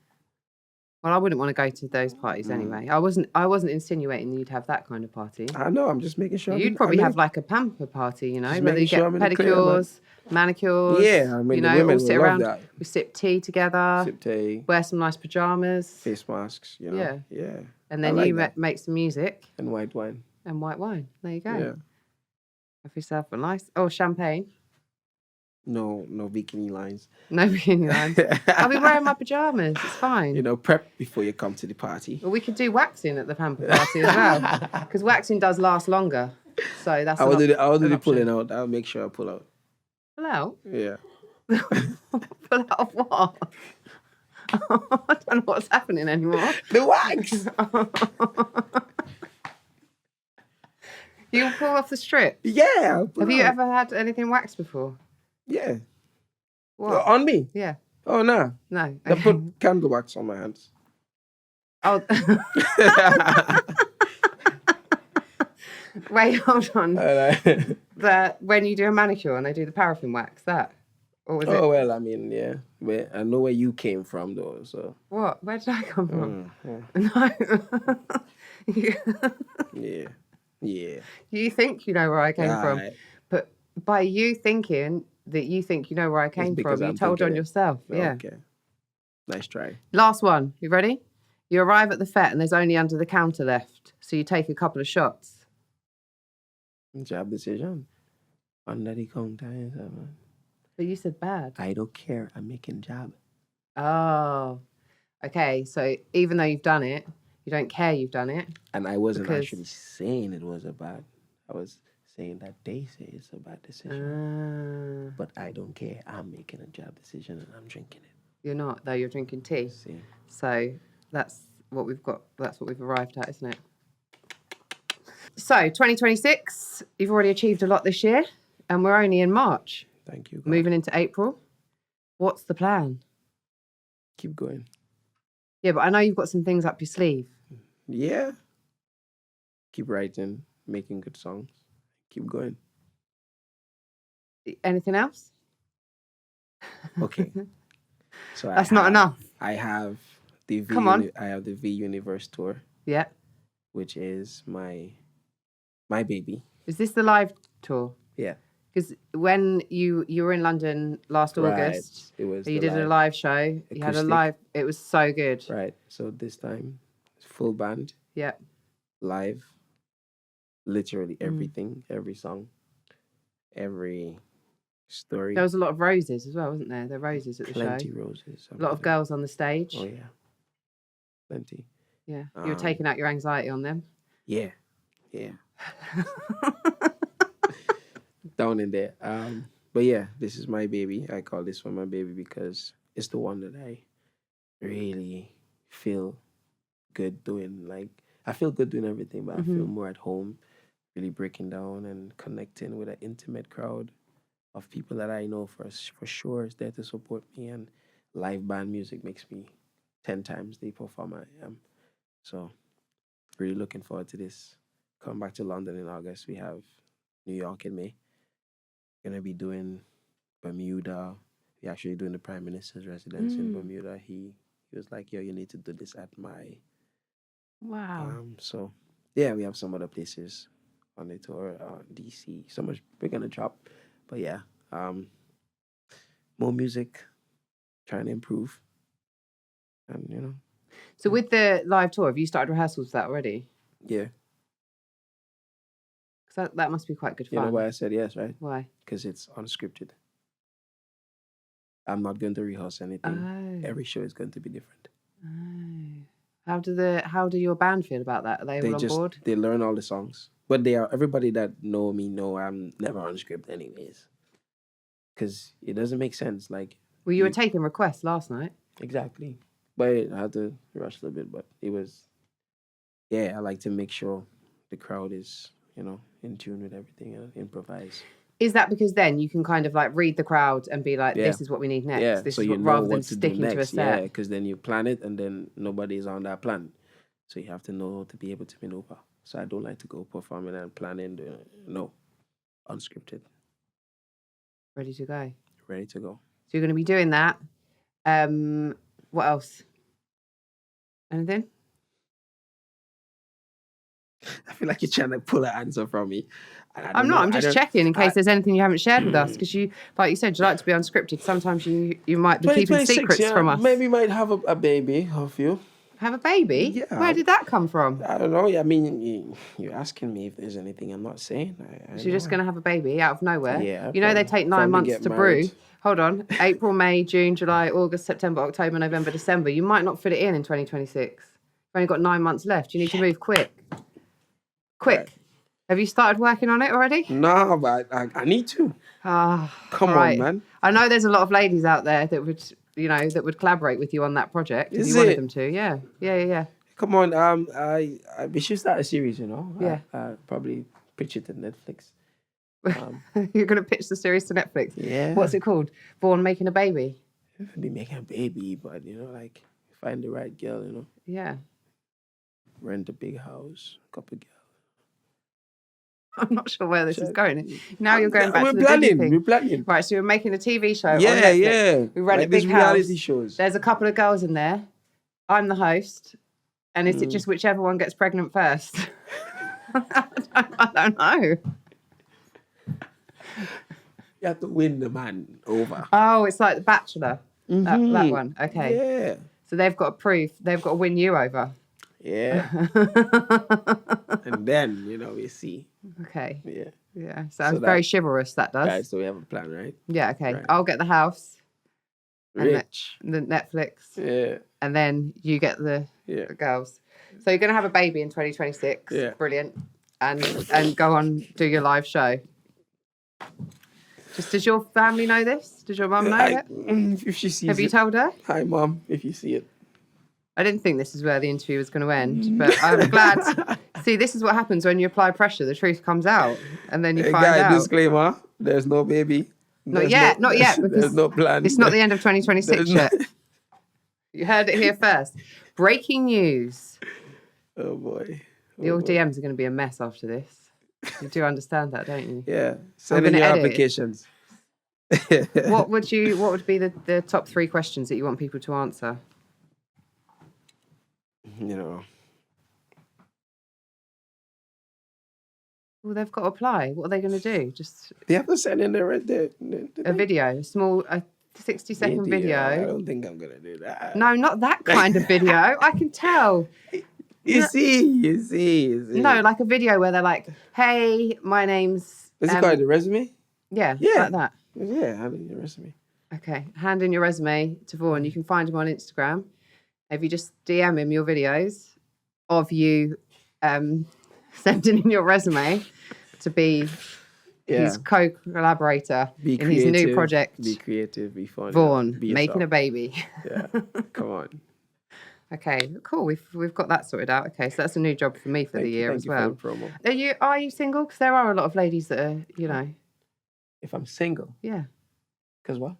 I wouldn't want to go to those parties anyway. I wasn't insinuating you'd have that kind of party. I know, I'm just making sure. You'd probably have like a pamper party, whether you get pedicures, manicures. Yeah, I mean, the women all sit around. That. We sip tea together. Sip tea. Wear some nice pajamas. Face masks, Yeah. Yeah. And then make some music. And white wine. There you go. Yeah. Have yourself a nice... Oh, champagne. No bikini lines. No bikini lines. I'll be wearing my pajamas. It's fine. Prep before you come to the party. Well, we could do waxing at the pamper party as well. Because waxing does last longer. So that's I will do the pulling out. I'll make sure I pull out. Pull out? Yeah. Pull out of what? I don't know what's happening anymore. The wax! You pull off the strip? Yeah. Have you ever had anything waxed before? Yeah. What? On me? Yeah. Oh, no. No. I put candle wax on my hands. Oh. Wait, hold on. When you do a manicure and they do the paraffin wax, that? Or was it? Oh, well, I mean, yeah. I know where you came from, though, so. What? Where did I come from? No. Yeah. You think you know where I came from. But by you thinking that you think you know where I came from, you told on yourself. Yeah. Okay. Nice try. Last one. You ready? You arrive at the fete and there's only under the counter left. So you take a couple of shots. Job decision. Under the counter. But you said bad. I don't care. I'm making job. Oh. Okay. So even though you've done it, you don't care you've done it. And I wasn't actually saying it was a bad. I was saying that they say it's a bad decision. But I don't care. I'm making a job decision and I'm drinking it. You're not, though. You're drinking tea. See. So that's what we've got. That's what we've arrived at, isn't it? So 2026, you've already achieved a lot this year. And we're only in March. Thank you. God. Moving into April. What's the plan? Keep going. Yeah, but I know you've got some things up your sleeve. Yeah. Keep writing, making good songs. Keep going. Anything else? Okay. So that's not enough. I have the I have the V Universe tour. Yeah. Which is my baby. Is this the live tour? Yeah. Because when you were in London last August, it was you did a live show. Acoustic. You had a live. It was so good. Right. So this time, full band. Yeah. Live. Literally everything, every song, every story. There was a lot of roses as well, wasn't there? There were roses at the show. Plenty roses. A lot of girls on the stage. Oh yeah. Plenty. Yeah. You were taking out your anxiety on them. Yeah. Yeah. Down in there. But yeah, this is my baby. I call this one my baby because it's the one that I really feel good doing. Like, I feel good doing everything, but I feel more at home, really breaking down and connecting with an intimate crowd of people that I know for sure is there to support me. And live band music makes me 10 times the performer I am. So, really looking forward to this. Come back to London in August. We have New York in May. Gonna be doing Bermuda. We're actually doing the Prime Minister's residence in Bermuda. He was like, yo, you need to do this at my... Wow. So, yeah, we have some other places on the tour. DC. So much we're gonna drop. But yeah, more music, trying to improve. And, So with the live tour, have you started rehearsals for that already? Yeah. Because that must be quite good fun. You know why I said yes, right? Why? Because it's unscripted. I'm not going to rehearse anything. Oh. Every show is going to be different. Oh. How do your band feel about that? Are they all on board? They learn all the songs. But everybody that know me know I'm never on script anyways. Because it doesn't make sense. Like, well, you were taking requests last night. Exactly. But I had to rush a little bit. But it was, I like to make sure the crowd is, in tune with everything and improvise. Is that because then you can kind of like read the crowd and be like, this is what we need next? Yeah, this so is you know rather what than to sticking do next. To a set. Yeah, because then you plan it and then nobody's on that plan. So you have to know to be able to maneuver. So I don't like to go performing and planning. No, unscripted. Ready to go. Ready to go. So you're going to be doing that. What else? Anything? I feel like you're trying to pull an answer from me. I'm not. I'm just checking in case there's anything you haven't shared with us. Because you, like you said, you like to be unscripted. Sometimes you might be keeping secrets from us. Maybe might have a baby or a few. Have a baby? Yeah. Where did that come from? I don't know. I mean, you're asking me if there's anything I'm not saying. So you're just going to have a baby out of nowhere? Yeah. You know they take 9 months to brew. Hold on. April, May, June, July, August, September, October, November, December. You might not fit it in 2026. You've only got 9 months left. You need to move quick. Quick. Right. Have you started working on it already? No, but I need to. Come on, man. I know there's a lot of ladies out there that would... that would collaborate with you on that project if you wanted them to. Yeah. Come on, we should start a series, Yeah. Probably pitch it to Netflix. You're going to pitch the series to Netflix? Yeah. What's it called? Born Making a Baby? Be making a baby, but, like, find the right girl, Yeah. Rent a big house, couple girls. I'm not sure where this is going. Now you're going back to the planning. thing. We're planning. Right, so you're making a TV show on Yeah. We rent like a big reality house. Shows. There's a couple of girls in there. I'm the host. And is it just whichever one gets pregnant first? I don't know. You have to win the man over. Oh, it's like The Bachelor. Mm-hmm. That one. Okay. Yeah. So they've got to win you over. Yeah. And then, we see. Okay. Yeah. Yeah. Sounds very chivalrous, that does. Right, so we have a plan, right? Yeah, okay. Right. I'll get the house. Rich. And the Netflix. Yeah. And then you get the girls. So you're going to have a baby in 2026. Yeah. Brilliant. And go on, do your live show. Does your family know this? Does your mum know it? If she sees it. Have you told her? Hi, Mum, if you see it. I didn't think this is where the interview was going to end, but I'm glad. See, this is what happens when you apply pressure. The truth comes out, and then you find out. Disclaimer, there's no baby. Not yet, because there's no plan. It's not the end of 2026 yet. You heard it here first. Breaking news. Oh, boy. Your DMs are going to be a mess after this. You do understand that, don't you? Yeah. Send in your applications. What would be the top 3 questions that you want people to answer? Well, they've got to apply. What are they going to do? They have to send in a video, a 60-second video. I don't think I'm going to do that. No, not that kind of video. I can tell. You see. No, like a video where they're like, hey, my name's... Is it called a resume? Yeah, like that. Yeah, hand in your resume. Okay, hand in your resume to Vaughan. You can find him on Instagram. If you just DM him your videos of you sending in your resume to be his co-collaborator in his new project. Be creative, be fun. Vaughan, making a baby. Yeah, come on. Okay, cool. We've got that sorted out. Okay, so that's a new job for me for the year as well. For the promo. Are you single? Because there are a lot of ladies that are, If I'm single? Yeah. Because what?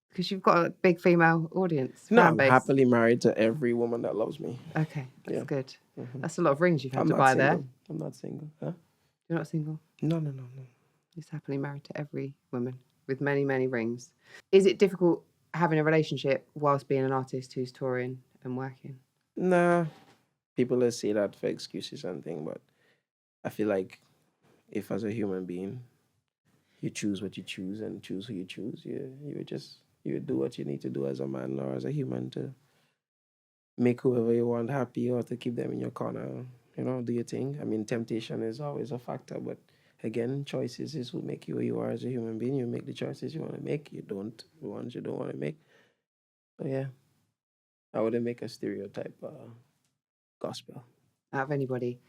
Because you've got a big female audience. No, I'm happily married to every woman that loves me. Okay, that's good. Mm-hmm. That's a lot of rings you've had to buy there. I'm not single. Huh? You're not single? No. He's happily married to every woman with many, many rings. Is it difficult having a relationship whilst being an artist who's touring and working? Nah. People will say that for excuses and things, but I feel like if as a human being, you choose what you choose and choose who you choose, you would do what you need to do as a man or as a human to make whoever you want happy or to keep them in your corner. Do your thing. I mean, temptation is always a factor, but again, choices is what make you who you are as a human being. You make the choices you want to make. You don't the ones you don't want to make. So yeah, I wouldn't make a stereotype gospel out of anybody.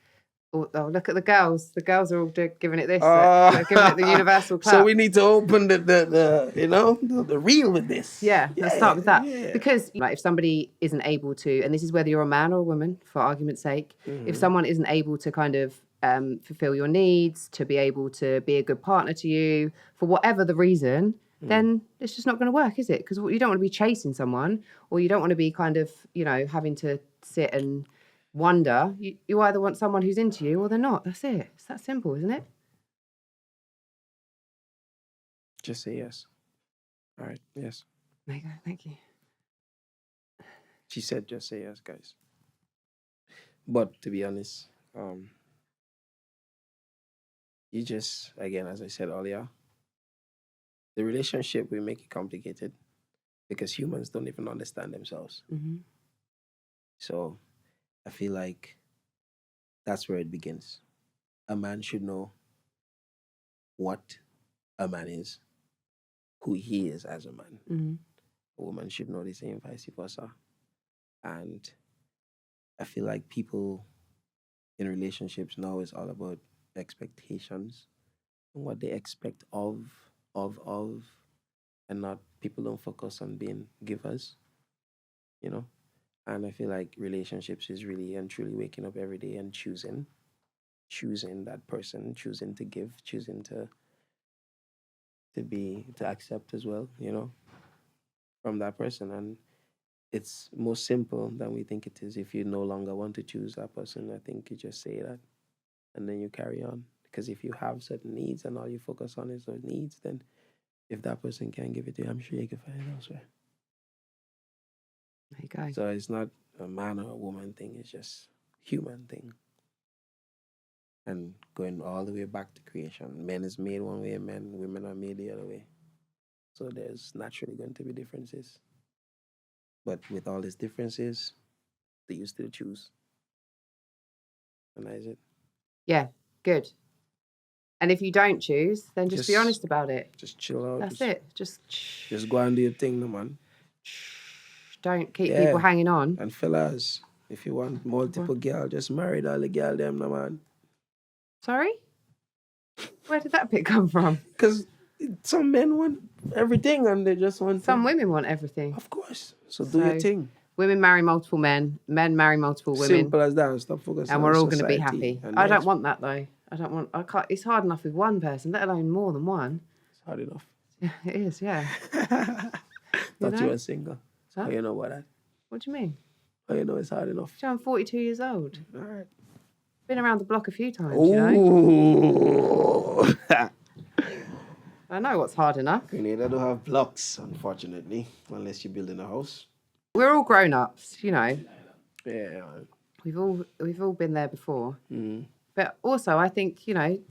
Oh, look at the girls. The girls are all giving it this. They're giving it the universal clap. So we need to open the reel with this. Yeah, let's start with that. Yeah. Because like, if somebody isn't able to, and this is whether you're a man or a woman, for argument's sake, if someone isn't able to kind of fulfill your needs, to be able to be a good partner to you, for whatever the reason, then it's just not going to work, is it? Because you don't want to be chasing someone, or you don't want to be kind of, having to sit and wonder. You either want someone who's into you or they're not. That's it. It's that simple, isn't it? Just say yes. All right. Yes. There you go. Thank you. She said just say yes, guys. But to be honest, you just, again, as I said earlier, the relationship will make it complicated because humans don't even understand themselves. So I feel like that's where it begins. A man should know what a man is, who he is as a man. A woman should know the same, vice versa. And I feel like people in relationships now is all about expectations and what they expect of, and not, people don't focus on being givers, And I feel like relationships is really and truly waking up every day and choosing that person, choosing to give, choosing to accept as well, from that person. And it's more simple than we think it is. If you no longer want to choose that person, I think you just say that and then you carry on. Because if you have certain needs and all you focus on is those needs, then if that person can't give it to you, I'm sure you can find it elsewhere. There you go. So it's not a man or a woman thing, it's just human thing. And going all the way back to creation. Men is made one way, women are made the other way. So there's naturally going to be differences. But with all these differences, do you still choose? And that is it. Yeah, good. And if you don't choose, then just be honest about it. Just chill out. That's it. Just go and do your thing, no man. Don't keep people hanging on. And fellas, if you want multiple girls, just marry all the girls them, no man. Sorry? Where did that bit come from? Because some men want everything and they just want... Some women want everything. Of course. So do your thing. Women marry multiple men. Men marry multiple women. Simple as that. Stop focusing on and we're all going to be happy. I don't want that, though. I can't. It's hard enough with one person, let alone more than one. It's hard enough. Yeah, it is, yeah. Thought you were single. Huh? How you know about that? What do you mean? How you know it's hard enough? I'm 42 years old. All right. Been around the block a few times, Ooh. I know what's hard enough. Grenada don't have blocks, unfortunately, unless you're building a house. We're all grown-ups, Yeah. We've all been there before. But also, I think,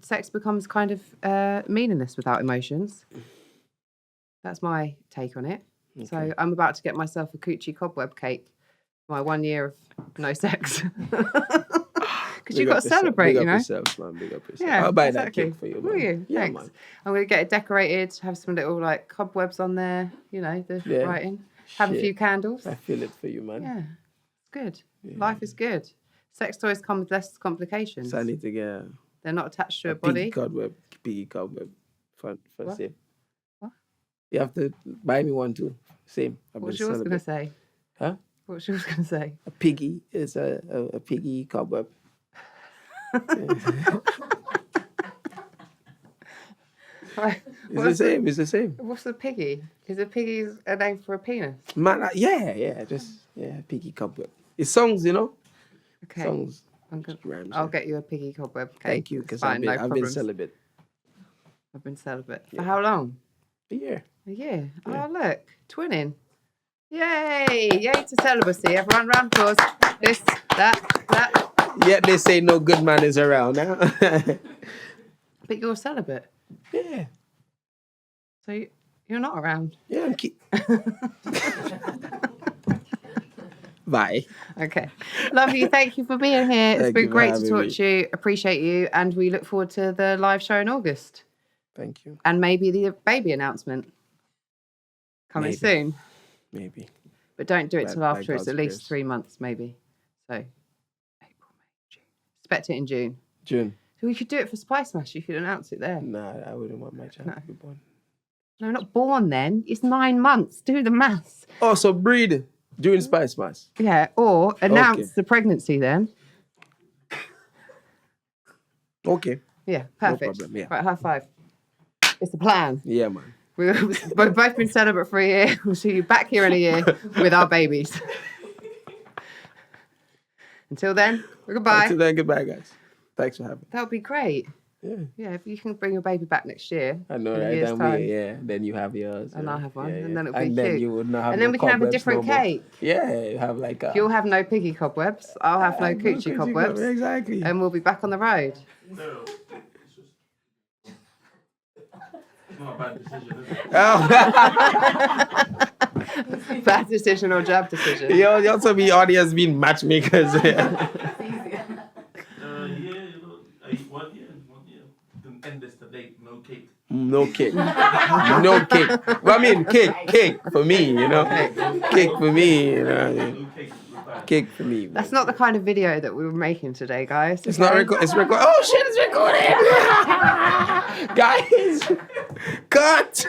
sex becomes kind of meaningless without emotions. That's my take on it. Okay. So I'm about to get myself a coochie cobweb cake. My 1 year of no sex. Because you've got to celebrate, Big up yourself, man. Big up yourself. Yeah, I'll buy that cake for you, man. Will you? Yeah, thanks. Man. I'm going to get it decorated, have some little, cobwebs on there, the writing. Have a few candles. I feel it for you, man. Yeah, it's good. Yeah. Life is good. Sex toys come with less complications. So I need to get... They're not attached to a body. Piggy cobweb. For same. What? You have to buy me one too. Same. What's yours going to say? Huh? What's yours going to say? A piggy is a piggy cobweb. It's the same. What's a piggy? Is a piggy a name for a penis? Man, piggy cobweb. It's songs, Okay. Songs. I'll get you a piggy cobweb cake. Thank you, because I've been celibate. I've been celibate. For how long? A year. Yeah. Oh, look. Twinning. Yay. Yay to celibacy. Everyone round applause. This, that. Yet they say no good man is around now. But you're celibate. Yeah. So you're not around. Yeah, Bye. Okay. Love you. Thank you for being here. It's Thank been you for great to having talk me. to you. Appreciate you. And we look forward to the live show in August. Thank you. And maybe the baby announcement coming soon. Maybe. But don't do it till after it's God's at least grace. 3 months, maybe. So, April, May, June. Expect it in June. June. So we could do it for Spicemas. You could announce it there. Nah, I wouldn't want my child to be born. No, not born then. It's 9 months. Do the maths. Oh, so breed during Spicemas. Yeah, or announce the pregnancy then. Okay. Yeah, perfect. No problem, yeah. Right, high five. It's the plan. Yeah, man. We've both been celibate for a year. We'll see you back here in a year with our babies. Until then, goodbye. Until then, goodbye, guys. Thanks for having me. That would be great. Yeah, if you can bring your baby back next year. I know, right? Then you have yours. And I'll have one. Yeah. And then it'll be and cute. Then you would not have and then no we can have a cobwebs different no more. cake. Yeah, you have like a... You'll have no piggy cobwebs. I'll have no coochie cobwebs. Exactly. And we'll be back on the road. No. It's not a bad decision, is it? Oh. Bad decision or jab decision. You also be audience being matchmakers. End this today, no cake. No cake. No cake. Well, I mean, cake for me, you know. Cake for me, you know. No cake. Cake for me. That's not the kind of video that we were making today, guys. It's not recorded. It's recorded. Oh shit! It's recorded. Guys, cut.